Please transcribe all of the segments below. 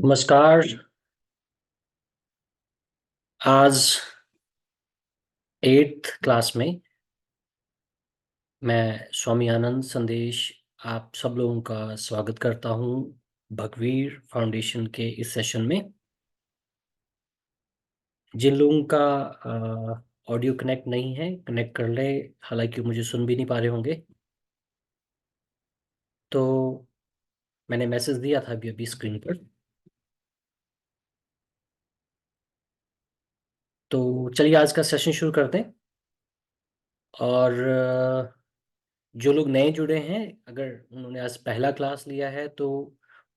नमस्कार। आज 8th class में मैं स्वामी आनंद संदेश आप सब लोगों का स्वागत करता हूं भगवीर फाउंडेशन के इस सेशन में। जिन लोगों का ऑडियो कनेक्ट नहीं है कनेक्ट कर ले, हालांकि मुझे सुन भी नहीं पा रहे होंगे। तो मैंने मैसेज दिया था अभी अभी स्क्रीन पर। तो चलिए आज का सेशन शुरू करते हैं। और जो लोग नए जुड़े हैं, अगर उन्होंने आज पहला क्लास लिया है तो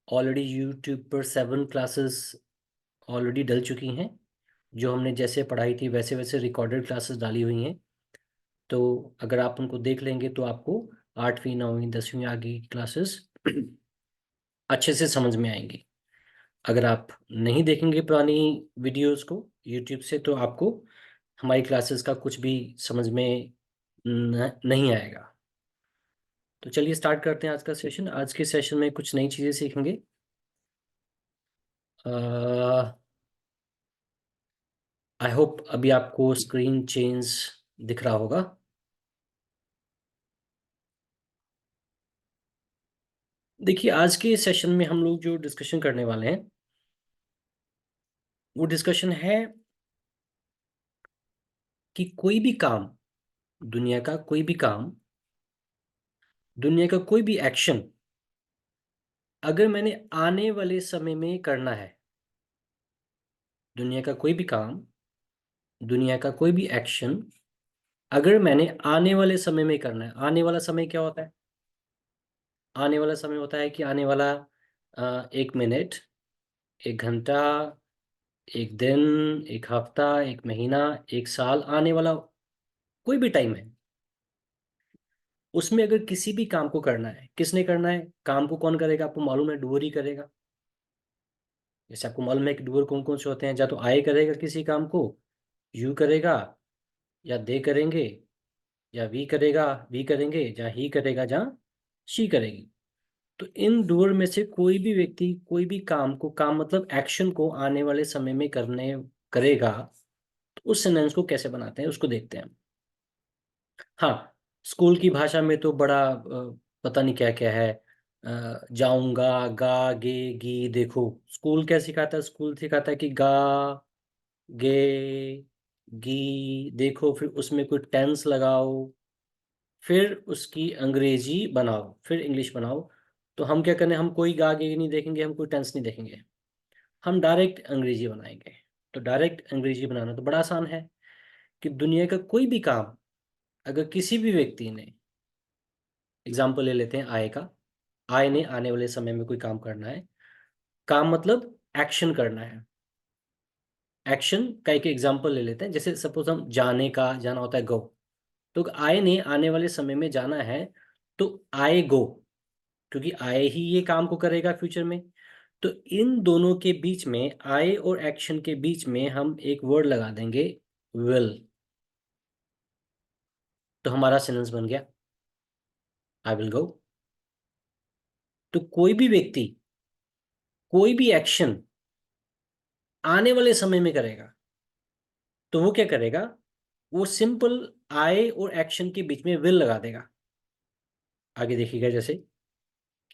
ऑलरेडी यूट्यूब पर 7 क्लासेस ऑलरेडी डल चुकी हैं। जो हमने जैसे पढ़ाई थी वैसे वैसे रिकॉर्डेड क्लासेस डाली हुई हैं। तो अगर आप उनको देख लेंगे तो आपको 8वीं 9वीं 10वीं आगे की क्लासेस अच्छे से समझ में आएंगी। अगर आप नहीं देखेंगे पुरानी वीडियोस को यूट्यूब से तो आपको हमारी क्लासेस का कुछ भी समझ में नहीं आएगा। तो चलिए स्टार्ट करते हैं आज का सेशन। आज के सेशन में कुछ नई चीज़ें सीखेंगे। आई होप अभी आपको स्क्रीन चेंज दिख रहा होगा। देखिए आज के सेशन में हम लोग जो डिस्कशन करने वाले हैं वो डिस्कशन है कि कोई भी काम, दुनिया का कोई भी काम, दुनिया का कोई भी एक्शन अगर मैंने आने वाले समय में करना है, दुनिया का कोई भी काम, दुनिया का कोई भी एक्शन अगर मैंने आने वाले समय में करना है। आने वाला समय क्या होता है? आने वाला समय होता है कि आने वाला 1 मिनट, 1 घंटा, एक दिन, एक हफ्ता, एक महीना, एक साल, आने वाला कोई भी टाइम है। उसमें अगर किसी भी काम को करना है, किसने करना है? काम को कौन करेगा? आपको मालूम है डूअर ही करेगा। जैसे आपको मालूम है कि डूअर कौन कौन से होते हैं। या तो आए करेगा किसी काम को, यू करेगा, या दे करेंगे, या वी करेगा, वी करेंगे, या ही करेगा, जहाँ शी करेगी। तो इन डूअर में से कोई भी व्यक्ति कोई भी काम को, काम मतलब एक्शन को आने वाले समय में करने करेगा। तो उस सेंटेंस को कैसे बनाते हैं उसको देखते हैं। हाँ, स्कूल की भाषा में तो बड़ा पता नहीं क्या क्या है। जाऊंगा, गा, गे, गी, देखो। स्कूल क्या सिखाता है? स्कूल सिखाता है कि गा, गे, गी, देखो, फिर उसमें कोई टेंस लगाओ, फिर उसकी अंग्रेजी बनाओ, फिर इंग्लिश बनाओ। तो हम क्या करें? हम कोई गा गे नहीं देखेंगे, हम कोई टेंस नहीं देखेंगे, हम डायरेक्ट अंग्रेजी बनाएंगे। तो डायरेक्ट अंग्रेजी बनाना तो बड़ा आसान है कि दुनिया का कोई भी काम अगर किसी भी व्यक्ति ने, एग्जाम्पल ले लेते हैं आय का, आय ने आने वाले समय में कोई काम करना है। काम मतलब एक्शन करना है। एक्शन का एक एग्जाम्पल ले लेते हैं। जैसे सपोज हम जाने का, जाना होता है गो। तो आय ने आने वाले समय में जाना है तो आए गो, क्योंकि आय ही ये काम को करेगा फ्यूचर में। तो इन दोनों के बीच में, आय और एक्शन के बीच में हम एक वर्ड लगा देंगे, विल। तो हमारा सेंटेंस बन गया, आई विल गो। तो कोई भी व्यक्ति कोई भी एक्शन आने वाले समय में करेगा तो वो क्या करेगा? वो सिंपल आई और एक्शन के बीच में विल लगा देगा। आगे देखिएगा, जैसे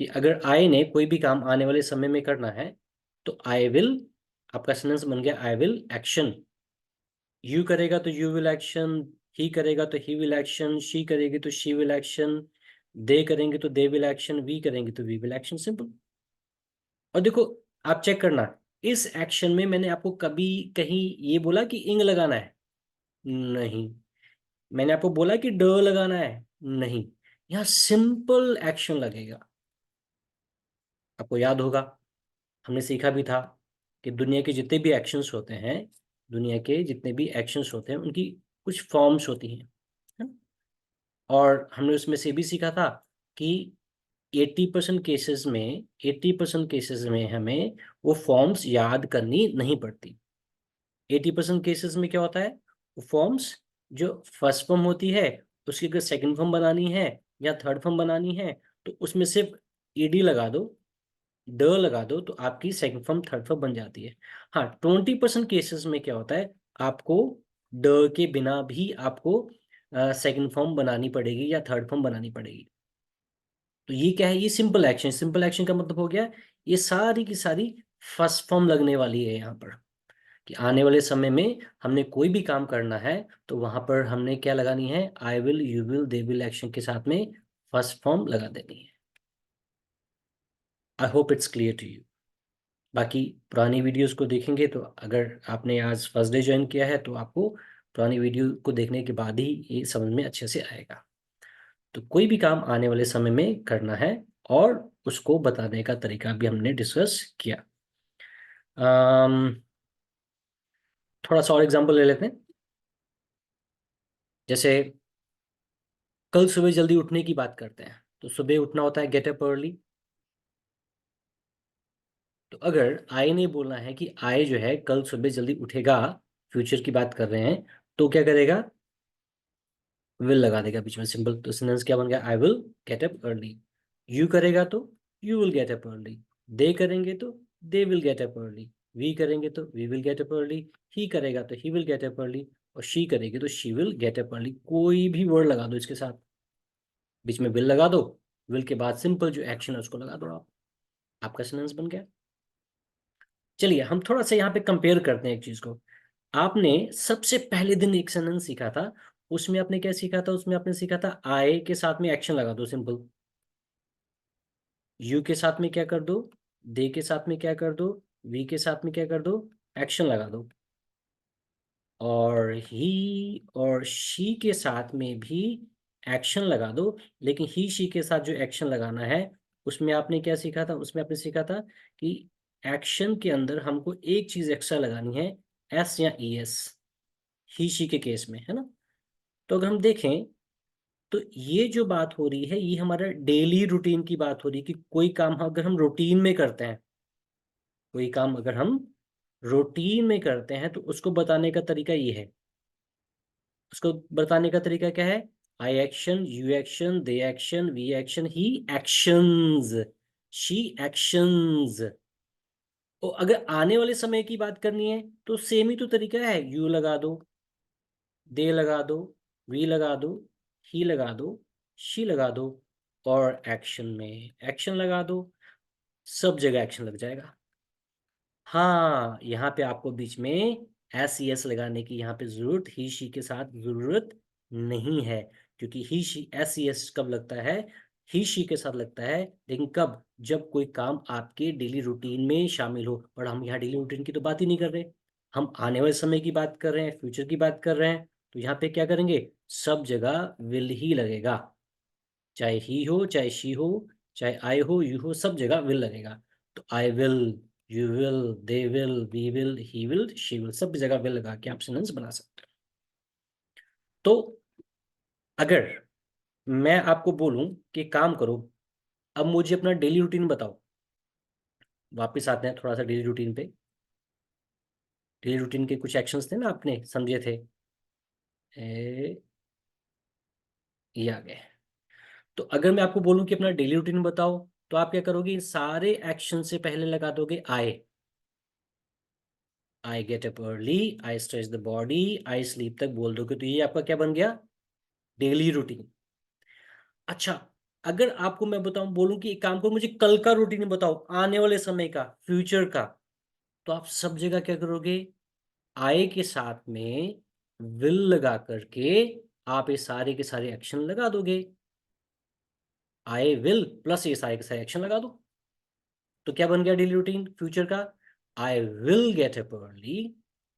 कि अगर आई ने कोई भी काम आने वाले समय में करना है तो आई विल, आपका सेंटेंस बन गया आई विल एक्शन। यू करेगा तो यू विल एक्शन, ही करेगा तो ही विल एक्शन, शी करेगी तो शी विल एक्शन, दे करेंगे तो दे विल एक्शन, वी करेंगे तो वी विल एक्शन। सिंपल। और देखो, आप चेक करना, इस एक्शन में मैंने आपको कभी कहीं ये बोला कि इंग लगाना है? नहीं। मैंने आपको बोला कि ड लगाना है? नहीं। यहाँ सिंपल एक्शन लगेगा। आपको याद होगा, हमने सीखा भी था कि दुनिया के जितने भी एक्शंस होते हैं, दुनिया के जितने भी एक्शंस होते हैं उनकी कुछ फॉर्म्स होती हैं, है ना? और हमने उसमें से भी सीखा था कि 80% केसेस में, 80% केसेस में हमें वो फॉर्म्स याद करनी नहीं पड़ती। 80% केसेस में क्या होता है? वो फॉर्म्स जो फर्स्ट फॉर्म होती है, उसकी अगर सेकंड फॉर्म बनानी है या थर्ड फॉर्म बनानी है तो उसमें सिर्फ ईडी लगा दो, ड लगा दो तो आपकी सेकंड फॉर्म थर्ड फॉर्म बन जाती है। हाँ, 20% केसेस में क्या होता है, आपको ड के बिना भी आपको सेकंड फॉर्म बनानी पड़ेगी या थर्ड फॉर्म बनानी पड़ेगी। तो ये क्या है, ये सिंपल एक्शन। सिंपल एक्शन का मतलब हो गया ये सारी की सारी फर्स्ट फॉर्म लगने वाली है यहाँ पर, कि आने वाले समय में हमने कोई भी काम करना है तो वहां पर हमने क्या लगानी है, I will, you will, they will action के साथ में फर्स्ट फॉर्म लगा देनी है। I hope it's clear to you. बाकी पुरानी वीडियोस को देखेंगे तो, अगर आपने आज फर्स्ट डे ज्वाइन किया है तो आपको पुरानी वीडियो को देखने के बाद ही ये समझ में अच्छे से आएगा। तो कोई भी काम आने वाले समय में करना है और उसको बताने का तरीका भी हमने डिस्कस किया। थोड़ा सा और एग्जांपल ले लेते हैं। जैसे कल सुबह जल्दी उठने की बात करते हैं, तो सुबह उठना होता है गेट अप अर्ली। तो अगर आई ने बोलना है कि आई जो है कल सुबह जल्दी उठेगा, फ्यूचर की बात कर रहे हैं, तो क्या करेगा, विल लगा देगा बीच में, सिंपल। तो सेंटेंस क्या बन गया, I will get up early. You करेगा तो you will get up early. They करेंगे तो they will get up early. We करेंगे तो we will get up early. He करेगा तो he will get up early. और शी करेगी तो she will get up early. कोई भी वर्ड लगा दो इसके साथ, बीच में विल लगा दो, विल के बाद सिंपल जो एक्शन है उसको लगा दो आप, आपका सेंटेंस बन गया। चलिए हम थोड़ा सा यहाँ पे कंपेयर करते हैं एक चीज को। आपने सबसे पहले दिन एक सेंटेंस सीखा था, उसमें आपने क्या सीखा था, उसमें आपने सीखा था आई के साथ में एक्शन लगा दो, सिंपल। यू के साथ में क्या कर दो, दे के साथ में क्या कर दो, वी के साथ में क्या कर दो, एक्शन लगा दो। और ही और शी के साथ में भी एक्शन लगा दो। लेकिन ही शी के साथ जो एक्शन लगाना है, उसमें आपने क्या सीखा था, उसमें आपने सीखा था कि एक्शन के अंदर हमको एक चीज एक्स्ट्रा लगानी है, एस या ई एस, ही शी के केस में, है ना। तो अगर हम देखें तो ये जो बात हो रही है ये हमारा डेली रूटीन की बात हो रही है, कि कोई काम अगर हम रूटीन में करते हैं, कोई काम अगर हम रूटीन में करते हैं तो उसको बताने का तरीका ये है। उसको बताने का तरीका क्या है, I action, you action, they action, we action, he actions, she actions. और अगर आने वाले समय की बात करनी है तो सेम ही तो तरीका है, यू लगा दो, दे लगा दो, वी लगा दो, ही लगा दो, शी लगा दो, और एक्शन में एक्शन लगा दो। सब जगह एक्शन लग जाएगा। हाँ, यहाँ पे आपको बीच में एस यस लगाने की यहाँ पे जरूरत ही शी के साथ जरूरत नहीं है, क्योंकि ही शी एस यस कब लगता है, ही शी के साथ लगता है, लेकिन कब, जब कोई काम आपके डेली रूटीन में शामिल हो। और हम यहाँ डेली रूटीन की तो बात ही नहीं कर रहे, हम आने वाले समय की बात कर रहे हैं, फ्यूचर की बात कर रहे हैं। तो यहाँ पे क्या करेंगे, सब जगह विल ही लगेगा, चाहे ही हो, चाहे शी हो, चाहे आई हो, यू हो, सब जगह विल लगेगा। तो I will, you will, they will, we will, he will, she will, सब जगह विल लगा के आप सेंटेंस बना सकते हैं। तो अगर मैं आपको बोलूं कि काम करो, अब मुझे अपना डेली रूटीन बताओ, वापस आते हैं थोड़ा सा डेली रूटीन पे। डेली रूटीन के कुछ एक्शंस थे ना, आपने समझे थे, ये आ गए। तो अगर मैं आपको बोलूं कि अपना डेली रूटीन बताओ, तो आप क्या करोगे, इन सारे एक्शन से पहले लगा दोगे I get up early, I stretch the body, I sleep तक बोल दोगे, तो ये आपका क्या बन गया, डेली रूटीन। अच्छा, अगर आपको मैं बताऊं, बोलूं कि एक काम करो, मुझे कल का रूटीन बताओ, आने वाले समय का, फ्यूचर का, तो आप सब जगह क्या करोगे, आई के साथ में विल लगा करके आप ये सारे के सारे एक्शन लगा दोगे। आई विल प्लस ये सारे के सारे एक्शन लगा दो, तो क्या बन गया डेली रूटीन फ्यूचर का, I will get up early,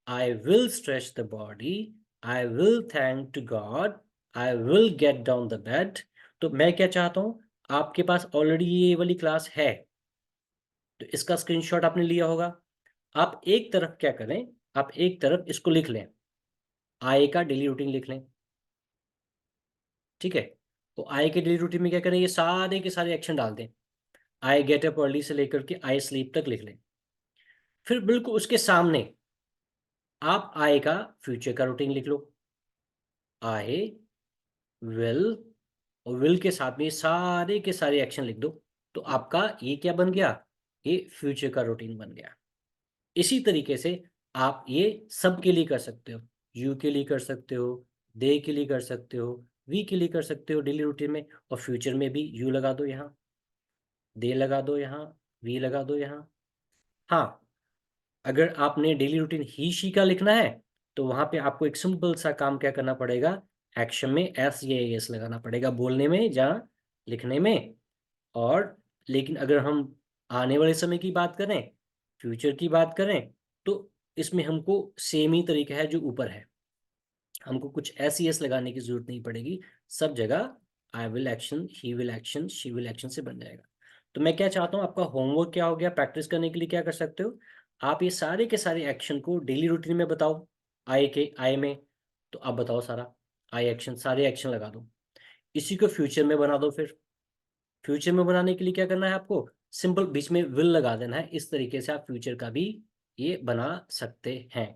I will stretch the body, I will thank to God, I will get down the bed. तो मैं क्या चाहता हूं, आपके पास ऑलरेडी ये वाली क्लास है, तो इसका स्क्रीनशॉट आपने लिया होगा। आप एक तरफ क्या करें, आप एक तरफ इसको लिख लें, आई का डेली रूटीन लिख लें, ठीक है। तो आई के डेली रूटीन में क्या करें, ये सारे के सारे एक्शन डाल दें, आई गेट अप अर्ली से लेकर के आई स्लीप तक लिख लें। फिर बिल्कुल उसके सामने आप आई का फ्यूचर का रूटीन लिख लो, आई विल, और विल के साथ में सारे के सारे एक्शन लिख दो। तो आपका ये क्या बन गया, ये फ्यूचर का रूटीन बन गया। इसी तरीके से आप ये सब के लिए कर सकते हो, यू के लिए कर सकते हो, दे के लिए कर सकते हो, वी के लिए कर सकते हो डेली रूटीन में, और फ्यूचर में भी यू लगा दो यहाँ, दे लगा दो यहाँ, वी लगा दो यहाँ। हाँ, अगर आपने डेली रूटीन ही शी का लिखना है तो वहां पे आपको एक सिंपल सा काम क्या करना पड़ेगा, एक्शन में एस या एस लगाना पड़ेगा, बोलने में या लिखने में। और लेकिन अगर हम आने वाले समय की बात करें, फ्यूचर की बात करें, तो इसमें हमको सेम ही तरीका है जो ऊपर है, हमको कुछ एस एस लगाने की जरूरत नहीं पड़ेगी, सब जगह I will action, he will action, she will action से बन जाएगा। तो मैं क्या चाहता हूँ, आपका होमवर्क क्या हो गया, प्रैक्टिस करने के लिए क्या कर सकते हो, आप ये सारे के सारे एक्शन को डेली रूटीन में बताओ, आई में, तो आप बताओ सारा आई एक्शन, सारे एक्शन लगा दो। इसी को फ्यूचर में बना दो। फिर फ्यूचर में बनाने के लिए क्या करना है आपको, सिंपल बीच में विल लगा देना है। इस तरीके से आप फ्यूचर का भी ये बना सकते हैं।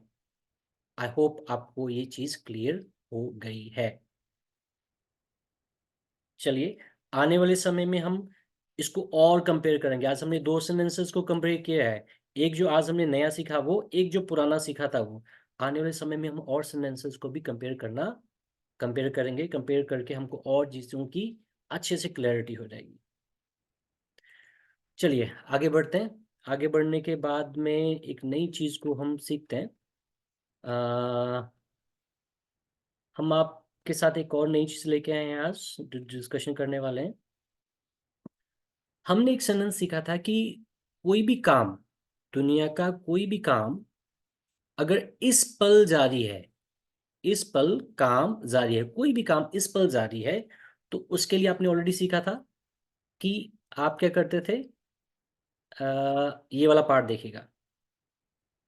आई होप आपको ये चीज़ क्लियर हो गई है। चलिए, आने वाले समय में हम इसको और कंपेयर करेंगे। आज हमने दो सेंटेंसेस को कंपेयर किया है, एक जो आज हमने नया सीखा वो, एक जो पुराना सीखा था वो। आने वाले समय में हम और सेंटेंसेस को भी कंपेयर करेंगे। कंपेयर करके हमको और चीज़ों की अच्छे से क्लैरिटी हो जाएगी। चलिए आगे बढ़ते हैं। आगे बढ़ने के बाद में एक नई चीज़ को हम सीखते हैं। हम आपके साथ एक और नई चीज़ लेके आए हैं, आज डिस्कशन करने वाले हैं। हमने एक सेंटेंस सीखा था कि कोई भी काम, दुनिया का कोई भी काम अगर इस पल जारी है, इस पल काम जारी है, कोई भी काम इस पल जारी है, तो उसके लिए आपने ऑलरेडी सीखा था कि आप क्या करते थे। ये वाला पार्ट देखिएगा,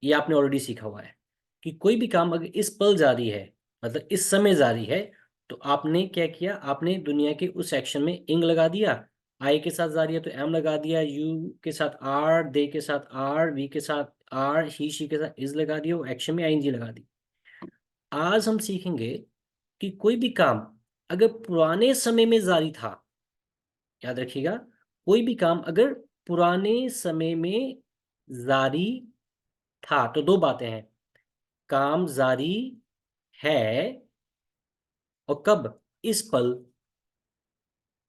ये आपने ऑलरेडी सीखा हुआ है कि कोई भी काम अगर इस पल जारी है, मतलब इस समय जारी है, तो आपने क्या किया, आपने दुनिया के उस एक्शन में इंग लगा दिया, आई के साथ जारी है तो एम लगा दिया, यू के साथ आर, दे के साथ आर, वी के साथ आर, ही शी के साथ इज लगा दिया, एक्शन में आईएनजी लगा दी। आज हम सीखेंगे कि कोई भी काम अगर पुराने समय में जारी था, याद रखिएगा, कोई भी काम अगर पुराने समय में जारी था, तो दो बातें हैं, काम जारी है और कब, इस पल,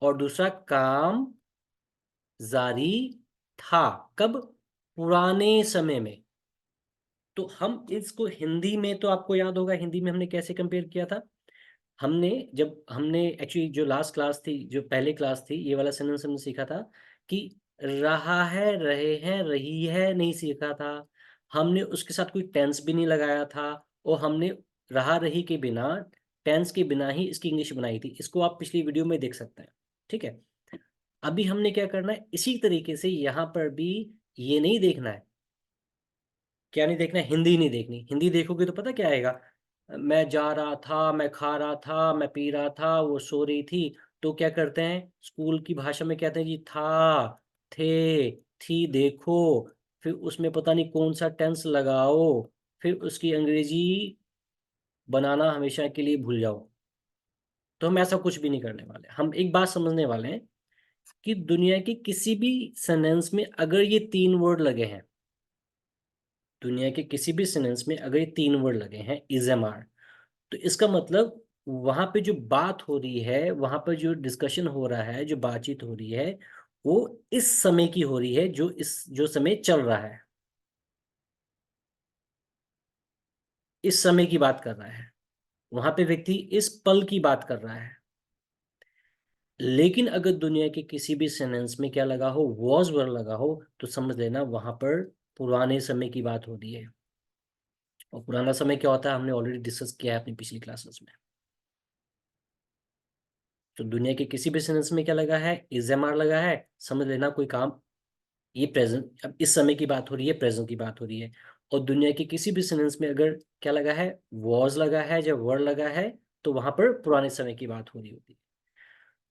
और दूसरा काम जारी था कब, पुराने समय में। तो हम इसको हिंदी में, तो आपको याद होगा हिंदी में हमने कैसे कंपेयर किया था। हमने जब हमने एक्चुअली जो लास्ट क्लास थी, जो पहले क्लास थी, ये वाला सेंटेंस हमने सीखा था कि रहा है, रहे हैं, रही है नहीं सीखा था। हमने उसके साथ कोई टेंस भी नहीं लगाया था, और हमने रहा रही के बिना, टेंस के बिना ही इसकी इंग्लिश बनाई थी। इसको आप पिछली वीडियो में देख सकते हैं। ठीक है, अभी हमने क्या करना है, इसी तरीके से यहाँ पर भी ये नहीं देखना है। क्या नहीं देखना है, हिंदी नहीं देखनी। हिंदी देखोगे तो पता क्या आएगा, मैं जा रहा था, मैं खा रहा था, मैं पी रहा था, वो सो रही थी। तो क्या करते हैं, स्कूल की भाषा में कहते हैं जी था, थे, थी, देखो, फिर उसमें पता नहीं कौन सा टेंस लगाओ, फिर उसकी अंग्रेजी बनाना हमेशा के लिए भूल जाओ। तो हम ऐसा कुछ भी नहीं करने वाले। हम एक बात समझने वाले हैं कि दुनिया के किसी भी सेंटेंस में अगर ये तीन वर्ड लगे हैं, दुनिया के किसी भी सेंटेंस में अगर ये तीन वर्ड लगे हैं, इज एम आर, तो इसका मतलब वहां पे जो बात हो रही है, वहां पर जो डिस्कशन हो रहा है, जो बातचीत हो रही है, वो इस समय की हो रही है, जो समय चल रहा है, इस समय की बात कर रहा है। वहां पे व्यक्ति इस पल की बात कर रहा है। लेकिन अगर दुनिया के किसी भी सेंटेंस में क्या लगा हो, वॉज वर्ड लगा हो, तो समझ लेना वहां पर पुराने समय की बात हो रही है। और पुराना समय क्या होता है, हमने ऑलरेडी डिस्कस किया है अपनी पिछली क्लासेस में। तो दुनिया के किसी भी सेंटेंस में क्या लगा है, इज एम आर लगा है, समझ लेना कोई काम, ये प्रेजेंट, अब इस समय की बात हो रही है, प्रेजेंट की बात हो रही है। और दुनिया के किसी भी सेंटेंस में अगर क्या लगा है, वॉज लगा है, जब वर्ड लगा है, तो वहां पर पुराने समय की बात हो रही होती है।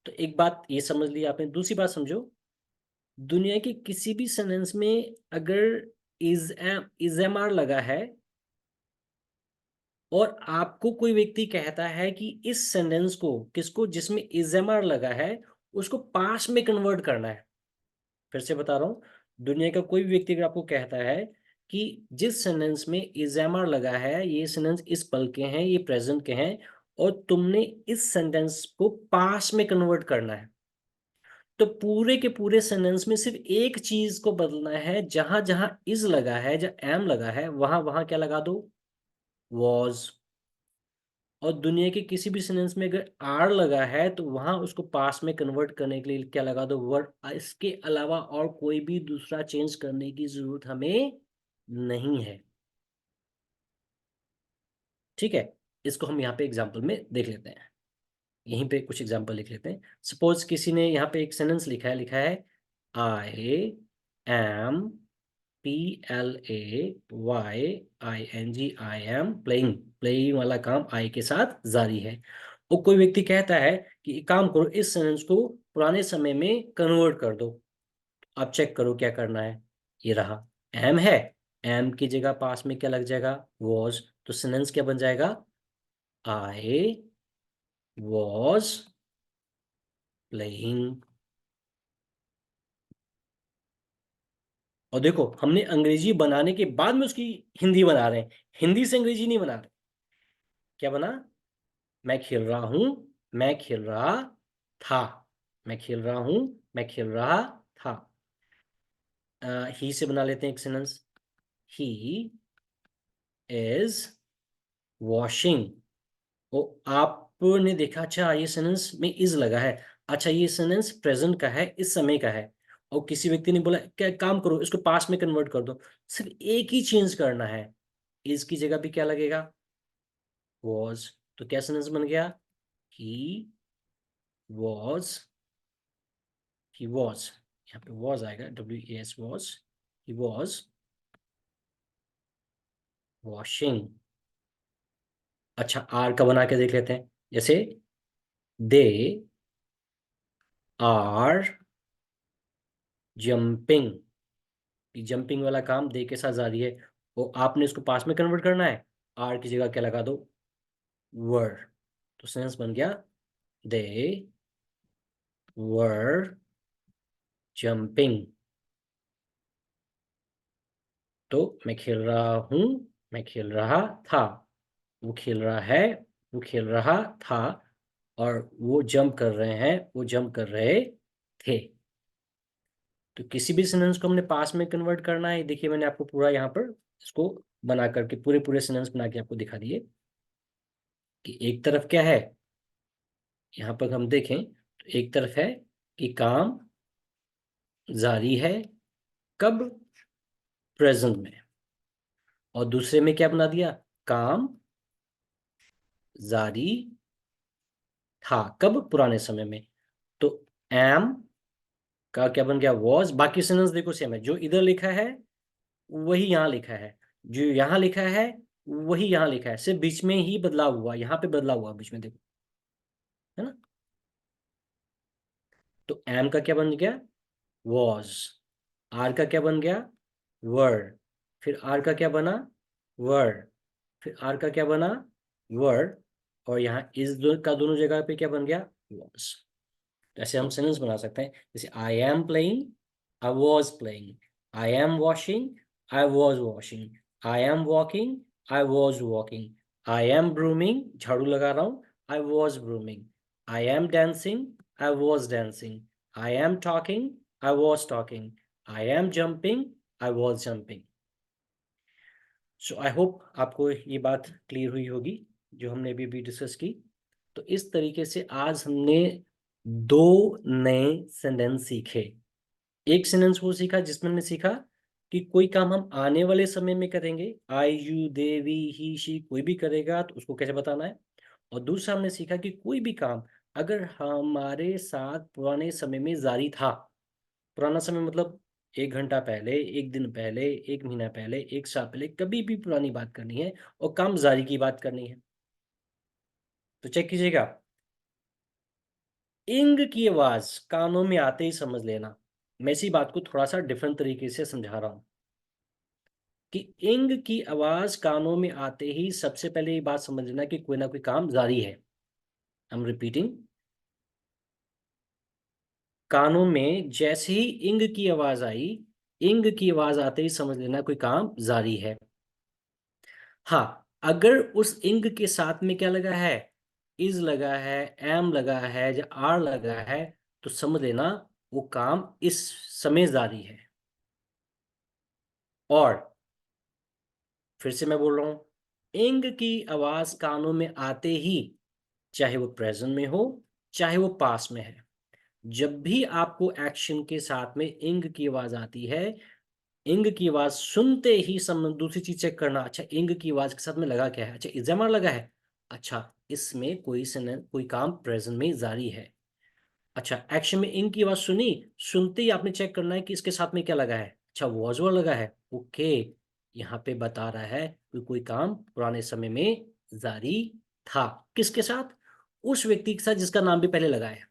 तो एक बात ये समझ ली आपने। दूसरी बात समझो, दुनिया के किसी भी सेंटेंस में अगर इज एम आर लगा है, और आपको कोई व्यक्ति कहता है कि इस सेंटेंस को, किसको, जिसमें इज एम आर लगा है, उसको पास्ट में कन्वर्ट करना है। फिर से बता रहा हूं, दुनिया का कोई भी व्यक्ति अगर आपको कहता है कि जिस सेंटेंस में इजेमर लगा है, ये सेंटेंस इस पल के हैं, ये प्रेजेंट के हैं, और तुमने इस सेंटेंस को पास्ट में कन्वर्ट करना है, तो पूरे के पूरे सेंटेंस में सिर्फ एक चीज को बदलना है। जहां जहां इज लगा है, जहां एम लगा है, वहां वहां क्या लगा दो, वॉज। और दुनिया के किसी भी सेंटेंस में अगर आर लगा है तो वहां उसको पास्ट में कन्वर्ट करने के लिए क्या लगा दो, वर्ड। इसके अलावा और कोई भी दूसरा चेंज करने की जरूरत हमें नहीं है। ठीक है, इसको हम यहाँ पे एग्जाम्पल में देख लेते हैं। यहीं पे कुछ एग्जाम्पल लिख लेते हैं। सपोज किसी ने यहाँ पे एक सेंटेंस लिखा है I am, PLAYING, playing. Playing वाला काम आई के साथ जारी है। और कोई व्यक्ति कहता है कि एक काम करो, इस सेंटेंस को पुराने समय में कन्वर्ट कर दो। आप चेक करो क्या करना है। ये रहा, एम है, एम की जगह पास में क्या लग जाएगा, वॉज। तो सेंटेंस क्या बन जाएगा, आई वॉज प्लेइंग। और देखो, हमने अंग्रेजी बनाने के बाद में उसकी हिंदी बना रहे हैं, हिंदी से अंग्रेजी नहीं बना रहे। क्या बना, मैं खेल रहा हूं, मैं खेल रहा था, मैं खेल रहा हूं, मैं खेल रहा था। ही से बना लेते हैं एक सेंटेंस, ही इज वॉशिंग। ओ, आपने देखा, अच्छा ये सेंटेंस में इज लगा है, अच्छा ये सेंटेंस प्रेजेंट का है, इस समय का है। और किसी व्यक्ति ने बोला क्या काम करो, इसको पास्ट में कन्वर्ट कर दो। सिर्फ एक ही चेंज करना है, इज की जगह भी क्या लगेगा, वॉज। तो क्या सेंटेंस बन गया, ही वॉज, ही वॉज। यहाँ पे वॉज आएगा, WAS was. He was washing. अच्छा, आर का बना के देख लेते हैं। जैसे दे आर जंपिंग, जंपिंग वाला काम दे के साथ जारी है, और आपने इसको पास में कन्वर्ट करना है। आर की जगह क्या लगा दो, वर। तो सेंस बन गया, दे वर जंपिंग। तो मैं खेल रहा हूं, मैं खेल रहा था, वो खेल रहा है, वो खेल रहा था, और वो जंप कर रहे हैं, वो जंप कर रहे थे। तो किसी भी सेंटेंस को हमने पास में कन्वर्ट करना है। देखिए, मैंने आपको पूरा यहाँ पर इसको बना करके पूरे पूरे सेंटेंस बना के आपको दिखा दिए कि एक तरफ क्या है। यहाँ पर हम देखें तो एक तरफ है कि काम जारी है, कब, प्रेजेंट में। और दूसरे में क्या बना दिया, काम जारी था, कब, पुराने समय में। तो एम का क्या बन गया, वॉज। बाकी सेंटेंस देखो सेम है, जो इधर लिखा है वही यहाँ लिखा है, जो यहाँ लिखा है वही यहाँ लिखा है, सिर्फ बीच में ही बदलाव हुआ, यहाँ पे बदलाव हुआ बीच में, देखो, है ना। तो एम का क्या बन गया, वॉज। आर का क्या बन गया, वर। फिर आर का क्या बना, वर। फिर आर का क्या बना, वर। और यहाँ इस का दोनों जगह पे क्या बन गया, वॉज। ऐसे हम सेंटेंस बना सकते हैं, जैसे I am playing, I was playing. I am washing, I was washing. I am walking, I was walking. I am brooming, झाड़ू लगा रहा हूँ, I was brooming. I am dancing, I was dancing. I am talking, I was talking. I am jumping, I was jumping. So I hope आपको ये बात clear हुई होगी जो हमने अभी डिस्कस की। तो इस तरीके से आज हमने दो नए सेंटेंस सीखे। एक सेंटेंस वो सीखा जिसमें हमने सीखा कि कोई काम हम आने वाले समय में करेंगे, I you they we he she, कोई भी करेगा तो उसको कैसे बताना है। और दूसरा हमने सीखा कि कोई भी काम अगर हमारे साथ पुराने समय में जारी था, पुराना समय मतलब 1 घंटा पहले, 1 दिन पहले, 1 महीना पहले, 1 साल पहले, कभी भी पुरानी बात करनी है और काम जारी की बात करनी है, तो चेक कीजिएगा। इंग की आवाज कानों में आते ही समझ लेना। मैं इसी बात को थोड़ा सा डिफरेंट तरीके से समझा रहा हूं कि इंग की आवाज कानों में आते ही सबसे पहले ये बात समझ लेना कि कोई ना कोई काम जारी है। आई एम रिपीटिंग, कानों में जैसे ही इंग की आवाज आई, इंग की आवाज आते ही समझ लेना कोई काम जारी है। हाँ, अगर उस इंग के साथ में क्या लगा है, इज लगा है, एम लगा है या आर लगा है, तो समझ लेना वो काम इस समय जारी है। और फिर से मैं बोल रहा हूं, इंग की आवाज कानों में आते ही, चाहे वो प्रेजेंट में हो चाहे वो पास में है, जब भी आपको एक्शन के साथ में इंग की आवाज आती है, इंग की आवाज सुनते ही सम दूसरी चीज चेक करना, अच्छा इंग की आवाज के साथ में लगा क्या है, अच्छा इजेमर लगा है, अच्छा इसमें कोई काम प्रेजेंट में जारी है। अच्छा एक्शन में इंग की आवाज सुनी, सुनते ही आपने चेक करना है कि इसके साथ में क्या लगा है, अच्छा वॉज वर लगा है, ओके, यहाँ पे बता रहा है कि कोई काम पुराने समय में जारी था। किसके साथ, उस व्यक्ति के साथ जिसका नाम भी पहले लगा है।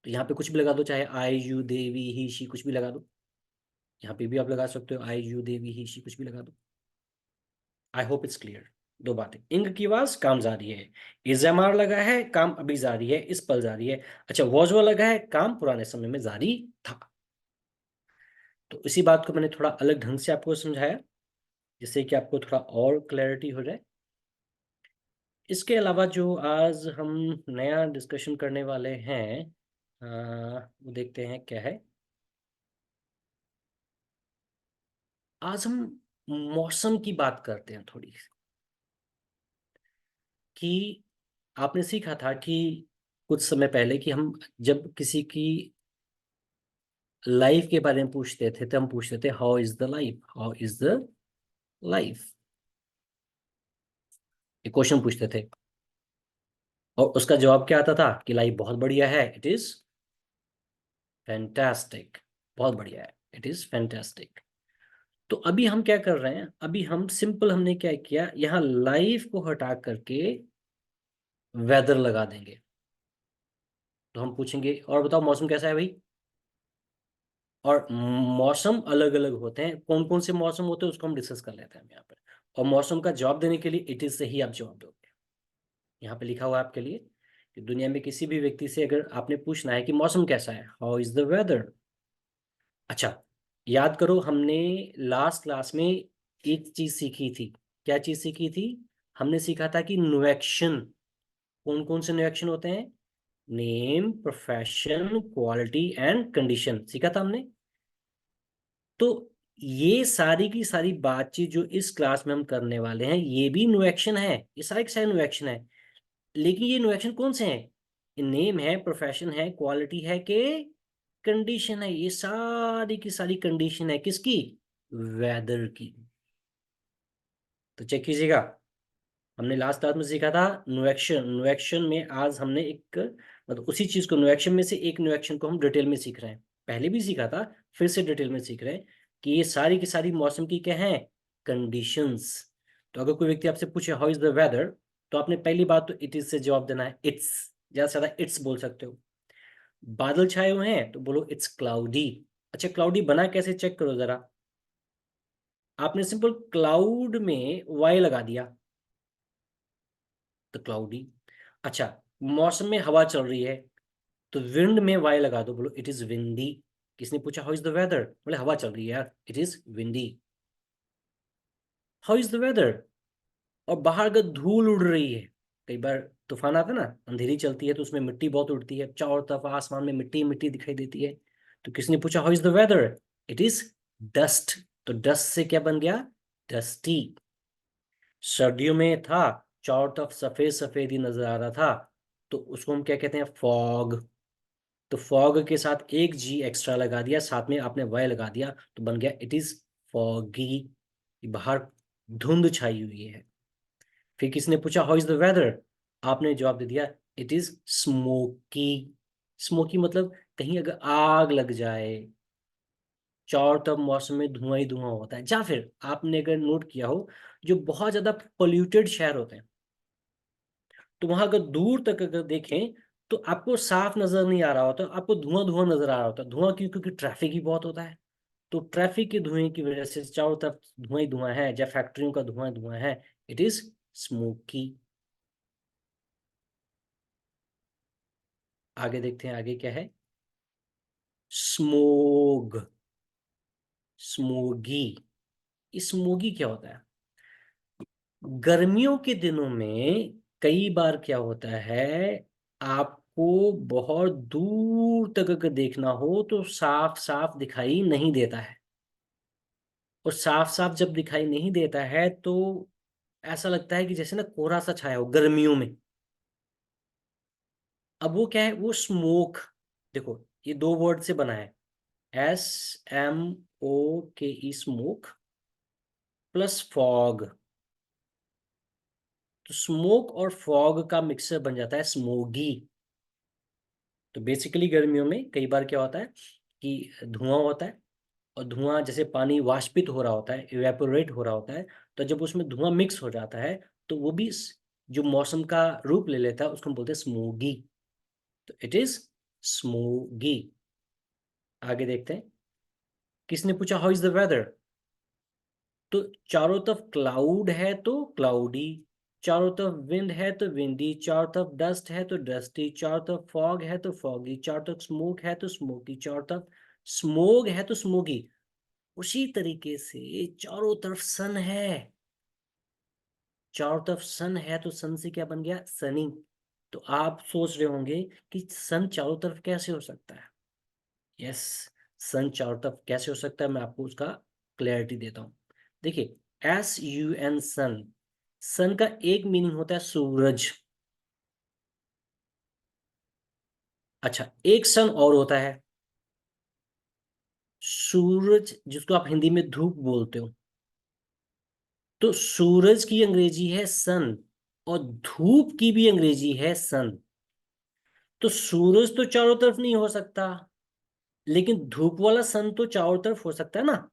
तो यहाँ पे कुछ भी लगा दो, चाहे आई यू देवी ही शी, कुछ भी लगा दो। यहाँ पे भी आप लगा सकते हो आई यू देवी ही शी, कुछ भी लगा दो। आई होप इट्स क्लियर। दो बातें, इंग की आवाज काम जारी है, इज एम आर लगा है काम अभी जारी है, इस पल जारी है, अच्छा वॉज वो लगा है काम पुराने समय में जारी था। तो इसी बात को मैंने थोड़ा अलग ढंग से आपको समझाया, जिससे कि आपको थोड़ा और क्लैरिटी हो जाए। इसके अलावा जो आज हम नया डिस्कशन करने वाले हैं, वो देखते हैं क्या है। आज हम मौसम की बात करते हैं थोड़ी, कि आपने सीखा था कि कुछ समय पहले कि हम जब किसी की लाइफ के बारे में पूछते थे तो हम पूछते थे how is the life, how is the life, ये क्वेश्चन पूछते थे। और उसका जवाब क्या आता था कि लाइफ बहुत बढ़िया है, इट इज फैंटास्टिक, बहुत बढ़िया है, इट इज फैंटास्टिक। तो अभी हम क्या कर रहे हैं, अभी हम सिंपल, हमने क्या किया, यहाँ लाइफ को हटा करके वेदर लगा देंगे। तो हम पूछेंगे और बताओ मौसम कैसा है भाई। और मौसम अलग अलग होते हैं, कौन कौन से मौसम होते हैं उसको हम डिस्कस कर लेते हैं यहाँ पर। और मौसम का जवाब देने के लिए इट इज से ही आप जवाब दोगे। यहाँ पे लिखा हुआ है आपके लिए कि दुनिया में किसी भी व्यक्ति से अगर आपने पूछना है कि मौसम कैसा है, हाउ इज द वेदर। अच्छा, याद करो हमने लास्ट क्लास में एक चीज सीखी थी। क्या चीज सीखी थी, हमने सीखा था कि नुएक्शन, कौन कौन से नुएक्शन होते हैं, name, profession, quality and condition, सीखा था हमने। तो ये सारी की सारी बातचीत जो इस क्लास में हम करने वाले हैं, ये भी नो एक्शन है, ये सारे के सारे नो एक्शन है। लेकिन ये नो एक्शन कौन से हैं, नेम है, प्रोफेशन है, क्वालिटी है के कंडीशन है, ये सारी की सारी कंडीशन है किसकी, वेदर की। तो चेक कीजिएगा, हमने लास्ट क्लास में सीखा था नो एक्शन में आज हमने एक, मतलब उसी चीज को, नो एक्शन में से एक नो एक्शन को हम डिटेल में सीख रहे हैं। पहले भी सीखा था, फिर से डिटेल में सीख रहे हैं कि ये सारी की सारी मौसम की क्या है, कंडीशंस। तो अगर कोई व्यक्ति आपसे पूछे हाउ इज द वेदर, तो आपने पहली बात तो इट इज से जवाब देना है, इट्स, ज्यादा से ज्यादा इट्स बोल सकते हो। बादल छाए हुए हैं तो बोलो इट्स क्लाउडी। अच्छा क्लाउडी बना कैसे, चेक करो जरा। आपने सिंपल क्लाउड में वाई लगा दिया तो क्लाउडी। अच्छा, मौसम में हवा चल रही है तो विंड में वाई लगा दो, बोलो इट इज विंडी। किसने पूछा हाउ इज द वेदर, बोले हवा चल रही है यार, it is windy. How is the weather, और बाहर अगर धूल उड़ रही है, कई बार तूफान आता है ना, अंधेरी चलती है तो उसमें मिट्टी बहुत उड़ती है, चारों तरफ आसमान में मिट्टी मिट्टी दिखाई देती है। तो किसने पूछा how is the weather, it is dust. तो डस्ट से क्या बन गया, डस्टी। सर्दियों में था, चारों तरफ सफेद सफेद ही नजर आ रहा था, तो उसको हम क्या कहते हैं, फॉग। तो फॉग के साथ एक जी एक्स्ट्रा लगा दिया, साथ में आपने वाई लगा दिया, तो बन गया इट इज फॉगी। बाहर धुंध छाई हुई है। फिर किसने पूछा हाउ इज द वेदर, आपने जवाब दे दिया इट इज स्मोकी। स्मोकी मतलब कहीं अगर आग लग जाए, चारों तरफ मौसम में धुआं ही धुआं होता है, या फिर आपने अगर नोट किया हो, जो बहुत ज्यादा पोल्यूटेड शहर होते हैं, तो वहां अगर दूर तक अगर देखें तो आपको साफ नजर नहीं आ रहा होता, आपको धुआं धुआं नजर आ रहा होता। धुआं क्यों, क्योंकि ट्रैफिक ही बहुत होता है। तो ट्रैफिक के धुएं की वजह से चारों तरफ धुआं ही धुआं है, या फैक्ट्रियों का धुआं धुआं है, इट इज स्मोकी। आगे देखते हैं आगे क्या है, स्मोग। स्मोगी। स्मोगी क्या होता है? गर्मियों के दिनों में कई बार क्या होता है, आपको बहुत दूर तक अगर देखना हो तो साफ साफ दिखाई नहीं देता है। और साफ साफ जब दिखाई नहीं देता है तो ऐसा लगता है कि जैसे ना कोहरा सा छाया हो गर्मियों में। अब वो क्या है, वो स्मोक। देखो, ये दो वर्ड से बना है, SMOKE, स्मोक प्लस फॉग। तो स्मोक और फॉग का मिक्सर बन जाता है स्मोगी। तो बेसिकली गर्मियों में कई बार क्या होता है कि धुआं होता है, और धुआं जैसे पानी वाष्पित हो रहा होता है, इवेपोरेट हो रहा होता है। तो जब उसमें धुआं मिक्स हो जाता है तो वो भी जो मौसम का रूप ले लेता है उसको हम बोलते हैं स्मोगी। तो इट इज स्मोगी। आगे देखते हैं। किसने पूछा हाउ इज द वेदर? तो चारों तरफ क्लाउड है तो क्लाउडी, चारों तरफ विंड है तो विंडी, चारों तरफ डस्ट है तो डस्टी, चारों तरफ फॉग है तो फॉगी, चारों तरफ स्मोक है तो स्मोकी, चारों तरफ स्मोग है तो स्मोगी। उसी तरीके से चारों तरफ सन है, चारों तरफ सन है तो सन से क्या बन गया, सनी। तो आप सोच रहे होंगे कि सन चारों तरफ कैसे हो सकता है। यस, सन चारों तरफ कैसे हो सकता है, मैं आपको उसका क्लैरिटी देता हूँ। देखिए, SUN, सन, सन का एक मीनिंग होता है सूरज। अच्छा, एक सन और होता है सूरज, जिसको आप हिंदी में धूप बोलते हो। तो सूरज की अंग्रेजी है सन, और धूप की भी अंग्रेजी है सन। तो सूरज तो चारों तरफ नहीं हो सकता, लेकिन धूप वाला सन तो चारों तरफ हो सकता है ना।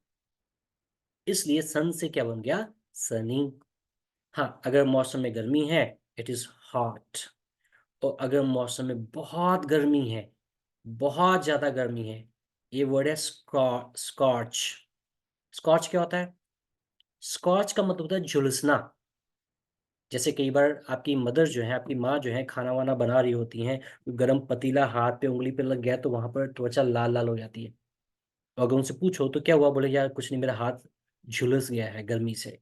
इसलिए सन से क्या बन गया, सनी। हाँ, अगर मौसम में गर्मी है, इट इज हॉट। और अगर मौसम में बहुत गर्मी है, बहुत ज्यादा गर्मी है, ये वर्ड है स्कॉच। स्कॉच क्या होता है? स्कॉच का मतलब होता है झुलसना। जैसे कई बार आपकी मदर जो है, आपकी माँ जो है, खाना वाना बना रही होती हैं, गर्म पतीला हाथ पे उंगली पे लग गया तो वहां पर त्वचा लाल लाल हो जाती है। तो अगर उनसे पूछो तो क्या हुआ, बोले यार कुछ नहीं, मेरा हाथ झुलस गया है गर्मी से।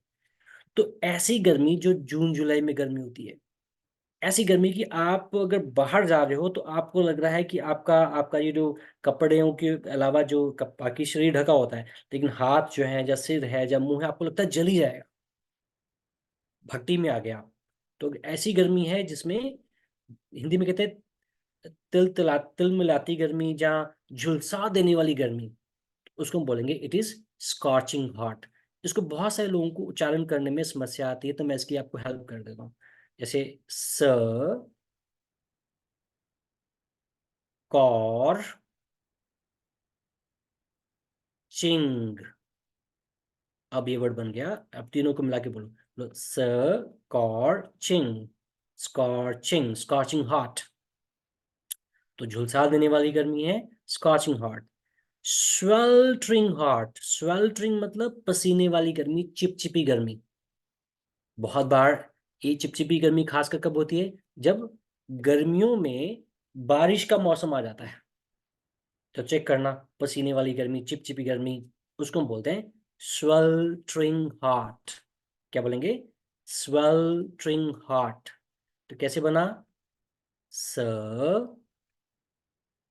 तो ऐसी गर्मी जो जून जुलाई में गर्मी होती है, ऐसी गर्मी की आप अगर बाहर जा रहे हो तो आपको लग रहा है कि आपका आपका ये जो कपड़ेों के अलावा जो बाकी शरीर ढका होता है, लेकिन हाथ जो है या सिर है या मुंह है, आपको लगता है जल ही जाएगा, भट्टी में आ गया आप। तो ऐसी गर्मी है जिसमें हिंदी में कहते हैं तिल मिलाती गर्मी, जहाँ झुलसा देने वाली गर्मी, उसको हम बोलेंगे इट इज स्कॉचिंग हॉट। इसको बहुत सारे लोगों को उच्चारण करने में समस्या आती है, तो मैं इसकी आपको हेल्प कर देता हूँ। जैसे स, कॉर, चिंग। अब ये वर्ड बन गया। अब तीनों को मिला के बोलो, scorching. Scorching, scorching hot. तो झुलसा देने वाली गर्मी है scorching hot. Sweltering hot, sweltering मतलब पसीने वाली गर्मी, चिपचिपी गर्मी। बहुत बार ये चिपचिपी गर्मी खासकर कब होती है, जब गर्मियों में बारिश का मौसम आ जाता है। तो चेक करना, पसीने वाली गर्मी, चिपचिपी गर्मी, उसको हम बोलते हैं स्वेल्टरिंग हॉट। क्या बोलेंगे, स्वेल्टरिंग हॉट। तो कैसे बना, स,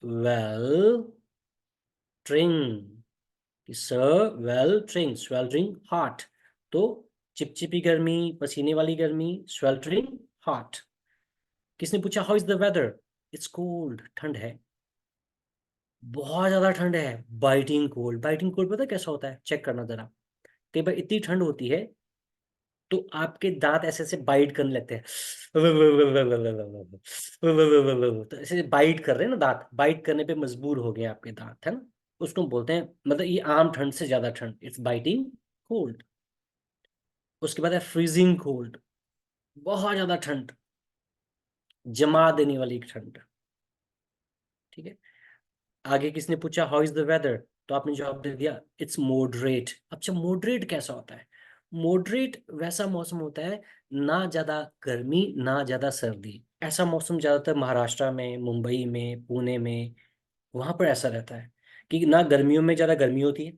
वेल ट्रिंग, स, वेल ट्रिंग, स्वेल्टरिंग हॉट। तो चिपचिपी गर्मी, पसीने वाली गर्मी, स्वेल्टरिंग हॉट। किसने पूछा how is the weather? It's cold, ठंड है, बहुत ज्यादा ठंड है। बाइटिंग कोल्ड, बाइटिंग कोल्ड पता है कैसा होता है, चेक करना जरा। कई बार इतनी ठंड होती है तो आपके दांत ऐसे ऐसे बाइट करने लगते हैं। तो ऐसे बाइट कर रहे हैं ना, दांत बाइट करने पे मजबूर हो गए आपके दांत, है ना। उसको हम बोलते हैं, मतलब ये आम ठंड से ज्यादा ठंड, इट्स बाइटिंग कोल्ड। उसके बाद है फ्रीजिंग कोल्ड, बहुत ज्यादा ठंड, जमा देने वाली ठंड। ठीक है। आगे किसने पूछा हाउ इज द वेदर? तो आपने जवाब दे दिया इट्स मॉडरेट। अच्छा, मॉडरेट कैसा होता है? मॉडरेट वैसा मौसम होता है, ना ज्यादा गर्मी ना ज्यादा सर्दी। ऐसा मौसम ज्यादातर महाराष्ट्र में, मुंबई में, पुणे में, वहां पर ऐसा रहता है कि ना गर्मियों में ज्यादा गर्मी होती है,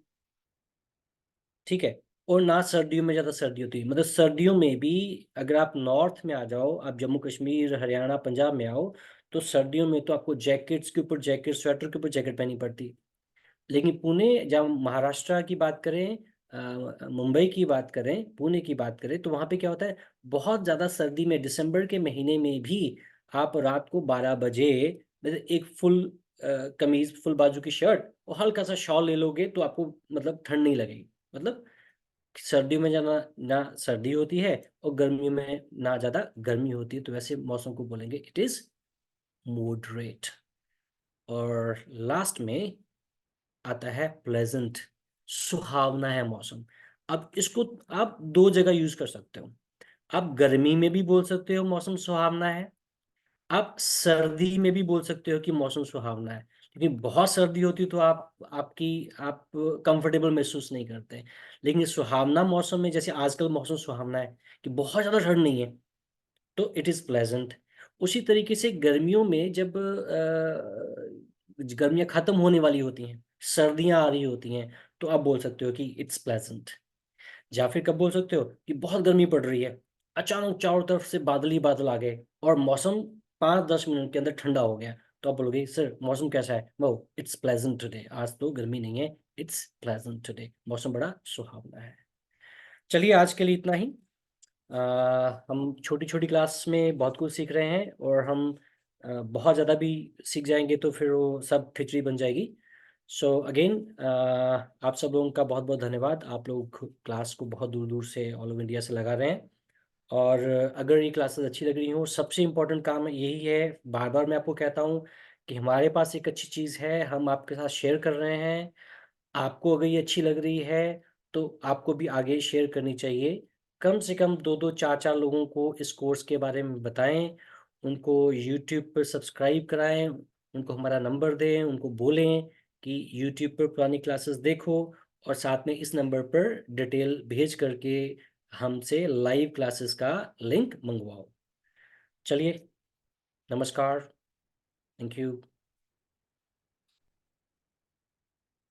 ठीक है। और ना सर्दियों में ज़्यादा सर्दी होती है, मतलब सर्दियों में भी अगर आप नॉर्थ में आ जाओ, आप जम्मू कश्मीर हरियाणा पंजाब में आओ, तो सर्दियों में तो आपको जैकेट्स के ऊपर जैकेट, स्वेटर के ऊपर जैकेट पहननी पड़ती। लेकिन पुणे, जब महाराष्ट्र की बात करें, मुंबई की बात करें, पुणे की बात करें, तो वहाँ पे क्या होता है, बहुत ज़्यादा सर्दी में दिसंबर के महीने में भी आप रात को 12 बजे मतलब एक फुल कमीज, फुल बाजू की शर्ट और हल्का सा शॉल ले लोगे तो आपको मतलब ठंड नहीं लगेगी। मतलब सर्दियों में जाना ना सर्दी होती है और गर्मियों में ना ज़्यादा गर्मी होती है, तो वैसे मौसम को बोलेंगे इट इज़ मॉडरेट। और लास्ट में आता है प्लेजेंट, सुहावना है मौसम। अब इसको आप दो जगह यूज कर सकते हो। आप गर्मी में भी बोल सकते हो मौसम सुहावना है, आप सर्दी में भी बोल सकते हो कि मौसम सुहावना है। लेकिन बहुत सर्दी होती है तो आप कंफर्टेबल महसूस नहीं करते। लेकिन ये सुहावना मौसम में, जैसे आजकल मौसम सुहावना है कि बहुत ज़्यादा ठंड नहीं है, तो इट इज़ प्लेजेंट। उसी तरीके से गर्मियों में जब गर्मियाँ ख़त्म होने वाली होती हैं, सर्दियाँ आ रही होती हैं, तो आप बोल सकते हो कि इट्स प्लेजेंट। या फिर कब बोल सकते हो कि बहुत गर्मी पड़ रही है, अचानक चारों तरफ से बादल ही बादल आ गए और मौसम 5-10 मिनट के अंदर ठंडा हो गया, तो आप बोलोगे सर मौसम कैसा है, वो इट्स प्लेजेंट टुडे, आज तो गर्मी नहीं है, इट्स प्लेजेंट टुडे, मौसम बड़ा सुहावना है। चलिए आज के लिए इतना ही। हम छोटी छोटी क्लास में बहुत कुछ सीख रहे हैं, और हम बहुत ज़्यादा भी सीख जाएंगे तो फिर वो सब खिचड़ी बन जाएगी। सो अगेन आप सब लोगों का बहुत बहुत धन्यवाद। आप लोग क्लास को बहुत दूर दूर से, ऑल ओवर इंडिया से लगा रहे हैं। और अगर ये क्लासेस अच्छी लग रही हो, सबसे इम्पोर्टेंट काम यही है, बार बार मैं आपको कहता हूँ कि हमारे पास एक अच्छी चीज़ है, हम आपके साथ शेयर कर रहे हैं। आपको अगर ये अच्छी लग रही है तो आपको भी आगे शेयर करनी चाहिए। कम से कम दो दो चार चार लोगों को इस कोर्स के बारे में बताएं, उनको यूट्यूब पर सब्सक्राइब कराएं, उनको हमारा नंबर दें, उनको बोलें कि यूट्यूब पर पुरानी क्लासेस देखो, और साथ में इस नंबर पर डिटेल भेज करके हमसे लाइव क्लासेस का लिंक मंगवाओ। चलिए, नमस्कार, थैंक यू।